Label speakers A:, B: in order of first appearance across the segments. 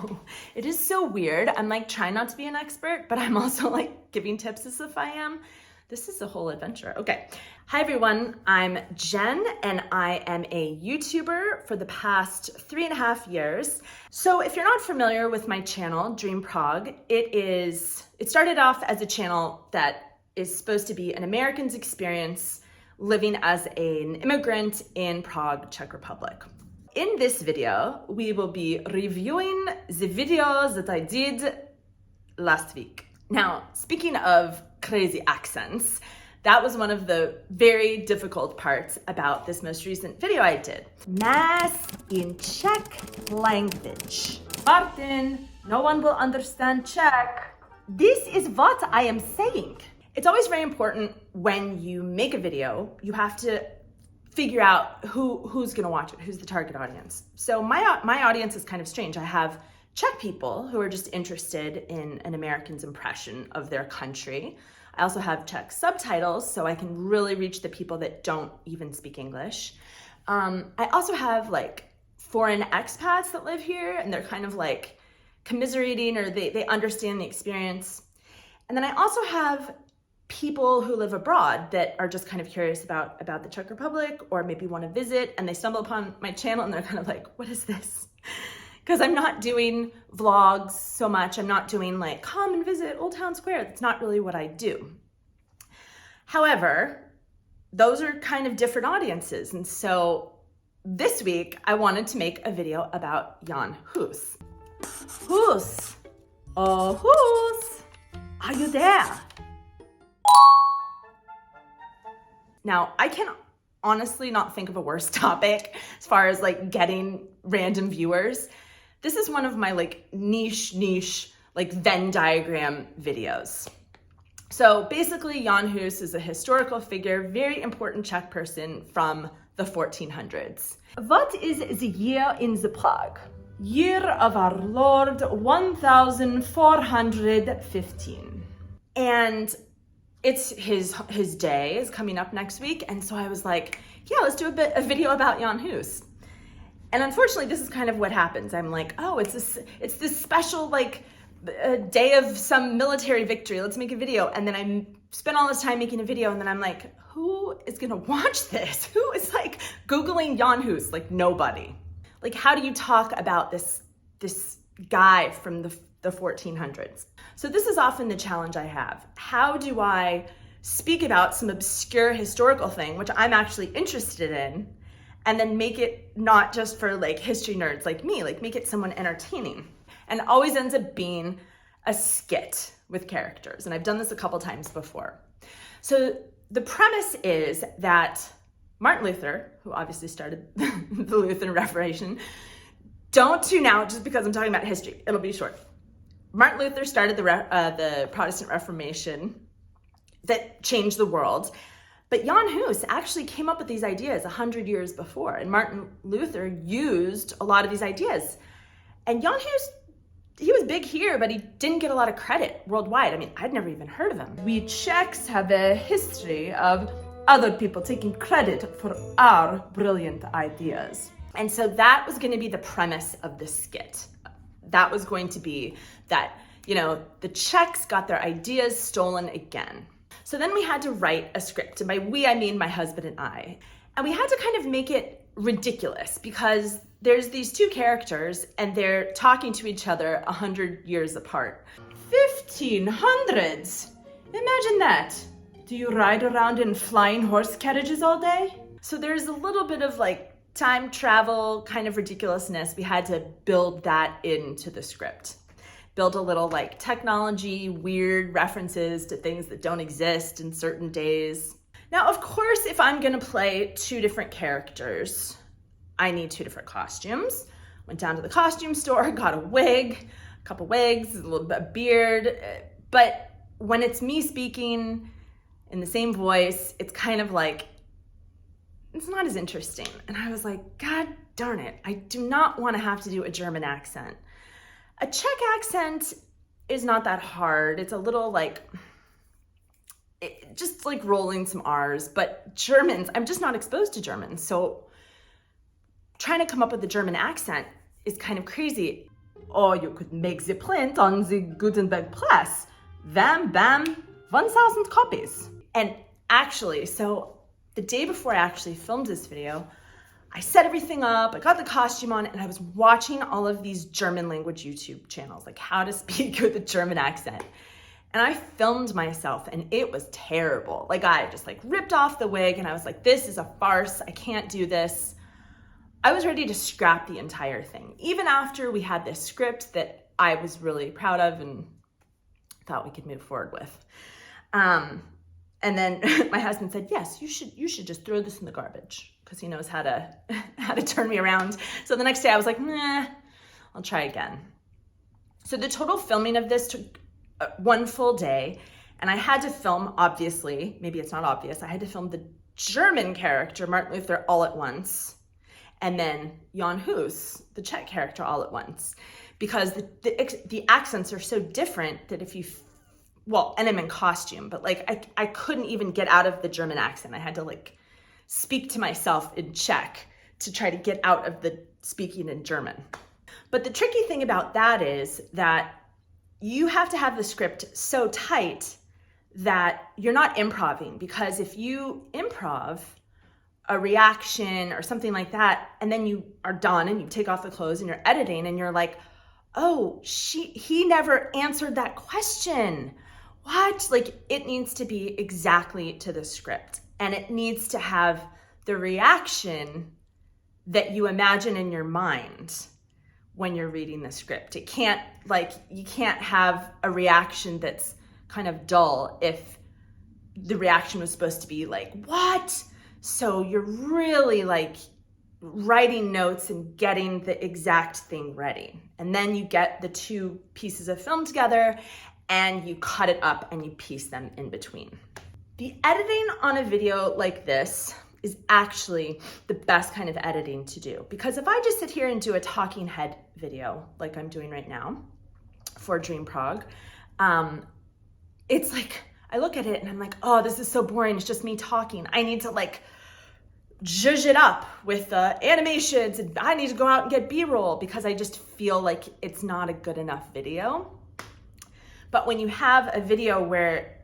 A: know. It is so weird. I'm like trying not to be an expert, but I'm also like giving tips as if I am. This is a whole adventure. Okay. Hi everyone, I'm Jen and I am a YouTuber for the past 3.5 years. So if you're not familiar with my channel, Dream Prague, it started off as a channel that is supposed to be an American's experience living as an immigrant in Prague, Czech Republic. In this video, we will be reviewing the videos that I did last week. Now, speaking of crazy accents, that was one of the very difficult parts about this most recent video I did. Mass in Czech language. Martin, no one will understand Czech. This is what I am saying. It's always very important when you make a video, you have to figure out who's gonna watch it, who's the target audience. So my audience is kind of strange. I have Czech people who are just interested in an American's impression of their country. I also have Czech subtitles, so I can really reach the people that don't even speak English. I also have like foreign expats that live here, and they're kind of like commiserating, or they understand the experience. And then I also have people who live abroad that are just kind of curious about the Czech Republic, or maybe want to visit, and they stumble upon my channel and they're kind of like, what is this? Because I'm not doing vlogs so much. I'm not doing like, come and visit Old Town Square. That's not really what I do. However, those are kind of different audiences. And so this week I wanted to make a video about Jan Hus. Hus, oh Hus, are you there? Now, I can honestly not think of a worse topic as far as like getting random viewers. This is one of my like niche like Venn diagram videos. So basically Jan Hus is a historical figure, very important Czech person from the 1400s. What is the year in the Prague? Year of our Lord 1415. And it's his day is coming up next week. And so I was like, yeah, let's do a video about Jan Hus. And unfortunately, this is kind of what happens. I'm like, oh, it's this special like day of some military victory. Let's make a video. And then I spent all this time making a video, and then I'm like, who is gonna watch this? Who is like Googling Jan Hus? Like nobody. Like, how do you talk about this guy from the 1400s? So this is often the challenge I have. How do I speak about some obscure historical thing, which I'm actually interested in, and then make it not just for like history nerds like me, like make it someone entertaining? And it always ends up being a skit with characters. And I've done this a couple times before. So the premise is that Martin Luther, who obviously started the Lutheran Reformation, don't tune out just because I'm talking about history. It'll be short. Martin Luther started the Protestant Reformation that changed the world. But Jan Hus actually came up with these ideas 100 years before. And Martin Luther used a lot of these ideas. And Jan Hus, he was big here, but he didn't get a lot of credit worldwide. I mean, I'd never even heard of him. We Czechs have a history of other people taking credit for our brilliant ideas. And so that was going to be the premise of the skit. That was going to be that, you know, the Czechs got their ideas stolen again. So then we had to write a script. And by we, I mean my husband and I. And we had to kind of make it ridiculous because there's these two characters and they're talking to each other 100 years apart. 1500s! Imagine that. Do you ride around in flying horse carriages all day? So there's a little bit of like time travel kind of ridiculousness. We had to build that into the script. Build a little like technology, weird references to things that don't exist in certain days. Now, of course, if I'm gonna play two different characters, I need two different costumes. Went down to the costume store, got a wig, a couple wigs, a little bit of beard. But when it's me speaking in the same voice, it's kind of like, it's not as interesting. And I was like, God darn it, I do not want to have to do a German accent. A Czech accent is not that hard. It's a little like, just like rolling some R's, but Germans, I'm just not exposed to Germans. So trying to come up with a German accent is kind of crazy. Or you could make the print on the Gutenberg press. Bam, bam, 1,000 copies. And actually, so the day before I actually filmed this video, I set everything up, I got the costume on, and I was watching all of these German language YouTube channels, like how to speak with a German accent. And I filmed myself and it was terrible. Like I just like ripped off the wig and I was like, this is a farce, I can't do this. I was ready to scrap the entire thing. Even after we had this script that I was really proud of and thought we could move forward with. And then my husband said, yes, you should just throw this in the garbage, because he knows how to turn me around. So the next day I was like, nah, I'll try again. So the total filming of this took one full day, and I had to film, obviously, maybe it's not obvious, I had to film the German character, Martin Luther, all at once, and then Jan Hus, the Czech character, all at once, because the accents are so different that if you, well, and I'm in costume, but like I couldn't even get out of the German accent. I had to like speak to myself in Czech to try to get out of the speaking in German. But the tricky thing about that is that you have to have the script so tight that you're not improvising, because if you improv a reaction or something like that, and then you are done and you take off the clothes and you're editing and you're like, oh, he never answered that question. What? Like, it needs to be exactly to the script, and it needs to have the reaction that you imagine in your mind when you're reading the script. It can't, like, you can't have a reaction that's kind of dull if the reaction was supposed to be like, what? So you're really like writing notes and getting the exact thing ready. And then you get the two pieces of film together and you cut it up and you piece them in between. The editing on a video like this is actually the best kind of editing to do, because if I just sit here and do a talking head video like I'm doing right now for Dream Prague, it's like, I look at it and I'm like, oh, this is so boring. It's just me talking. I need to like zhuzh it up with animations, and I need to go out and get B-roll, because I just feel like it's not a good enough video. But when you have a video where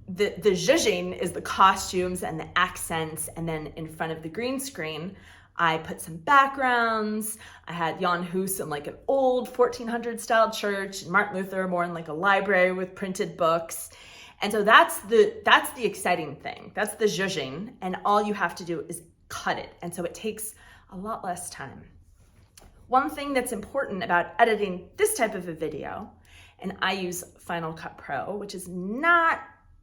A: the zhuzhing is the costumes and the accents, and then in front of the green screen, I put some backgrounds. I had Jan Hus in like an old 1400 style church, and Martin Luther more in like a library with printed books. And so that's the exciting thing. That's the zhuzhing, and all you have to do is cut it. And so it takes a lot less time. One thing that's important about editing this type of a video, and I use Final Cut Pro, which is not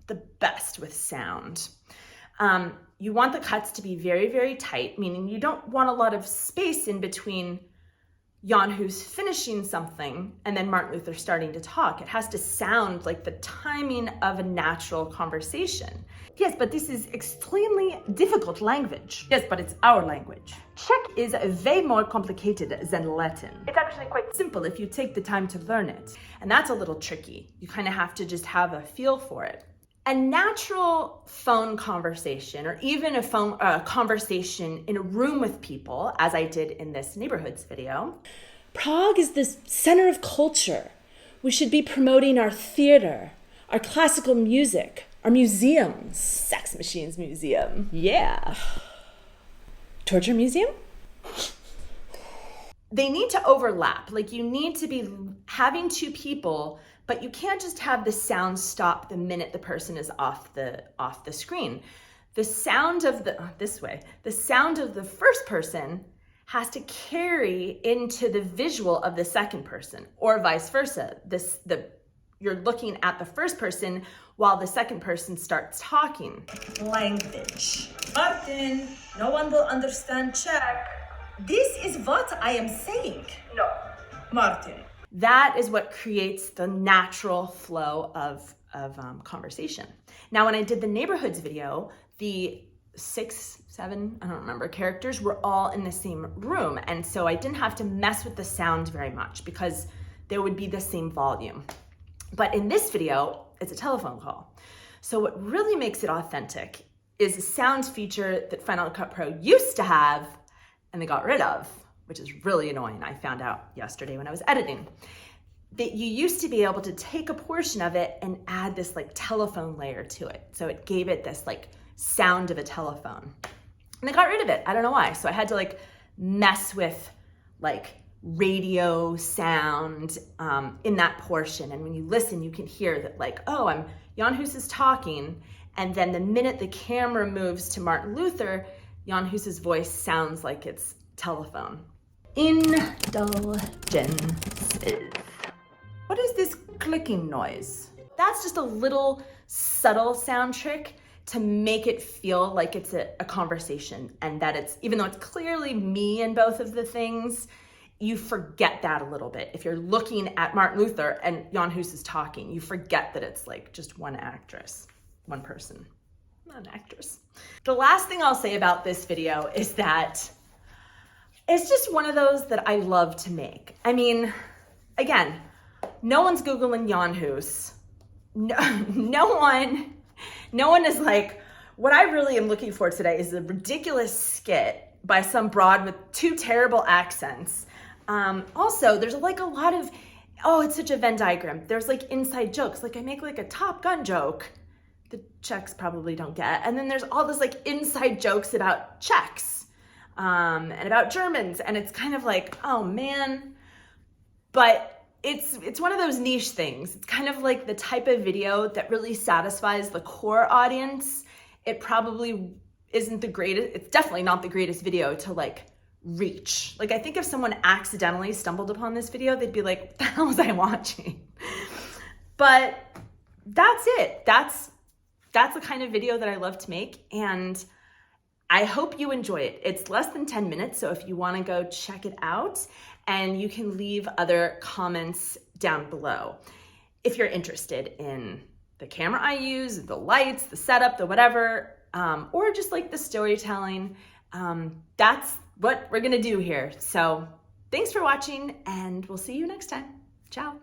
A: the best with sound. You want the cuts to be very, very tight, meaning you don't want a lot of space in between Jan Hus finishing something and then Martin Luther starting to talk. It has to sound like the timing of a natural conversation. Yes, but this is extremely difficult language. Yes, but it's our language. Czech is way more complicated than Latin. It's actually quite simple if you take the time to learn it. And that's a little tricky. You kind of have to just have a feel for it. A natural phone conversation, or even a conversation in a room with people, as I did in this neighborhoods video.
B: Prague is the center of culture. We should be promoting our theater, our classical music, our museums.
A: Sex Machines Museum.
B: Yeah. Torture Museum?
A: They need to overlap. Like, you need to be having two people, but you can't just have the sound stop the minute the person is off the screen. The sound of the sound of the first person has to carry into the visual of the second person, or vice versa. You're looking at the first person while the second person starts talking.
C: Language. Martin, no one will understand Czech. This is what I am saying. No, Martin.
A: That is what creates the natural flow of conversation. Now, when I did the neighborhoods video, the 6, 7, I don't remember, characters were all in the same room. And so I didn't have to mess with the sound very much because there would be the same volume. But in this video, it's a telephone call. So what really makes it authentic is a sound feature that Final Cut Pro used to have and they got rid of, which is really annoying. I found out yesterday when I was editing that you used to be able to take a portion of it and add this like telephone layer to it. So it gave it this like sound of a telephone. And they got rid of it. I don't know why. So I had to like mess with like radio sound in that portion. And when you listen, you can hear that like, oh, Jan Hus is talking. And then the minute the camera moves to Martin Luther, Jan Hus's voice sounds like it's telephone. Indulgences. What is this clicking noise? That's just a little subtle sound trick to make it feel like it's a conversation, and that it's, even though it's clearly me in both of the things, you forget that a little bit. If you're looking at Martin Luther and Jan Hus is talking, you forget that it's like just one actress, one person, not an actress. The last thing I'll say about this video is that it's just one of those that I love to make. I mean, again, no one's Googling Jan Hus. No one is like, what I really am looking for today is a ridiculous skit by some broad with two terrible accents. Also, there's like a lot of, oh, it's such a Venn diagram. There's like inside jokes. Like I make like a Top Gun joke the Czechs probably don't get. And then there's all this like inside jokes about Czechs and about Germans. And it's kind of like, oh man. But it's one of those niche things. It's kind of like the type of video that really satisfies the core audience. It probably isn't the greatest, it's definitely not the greatest video to like reach. Like I think if someone accidentally stumbled upon this video, they'd be like, what the hell was I watching? But that's it. That's the kind of video that I love to make, and I hope you enjoy it. It's less than 10 minutes, so if you want to go check it out, and you can leave other comments down below. If you're interested in the camera I use, the lights, the setup, the whatever, or just like the storytelling, that's what we're gonna do here. So thanks for watching, and we'll see you next time. Ciao.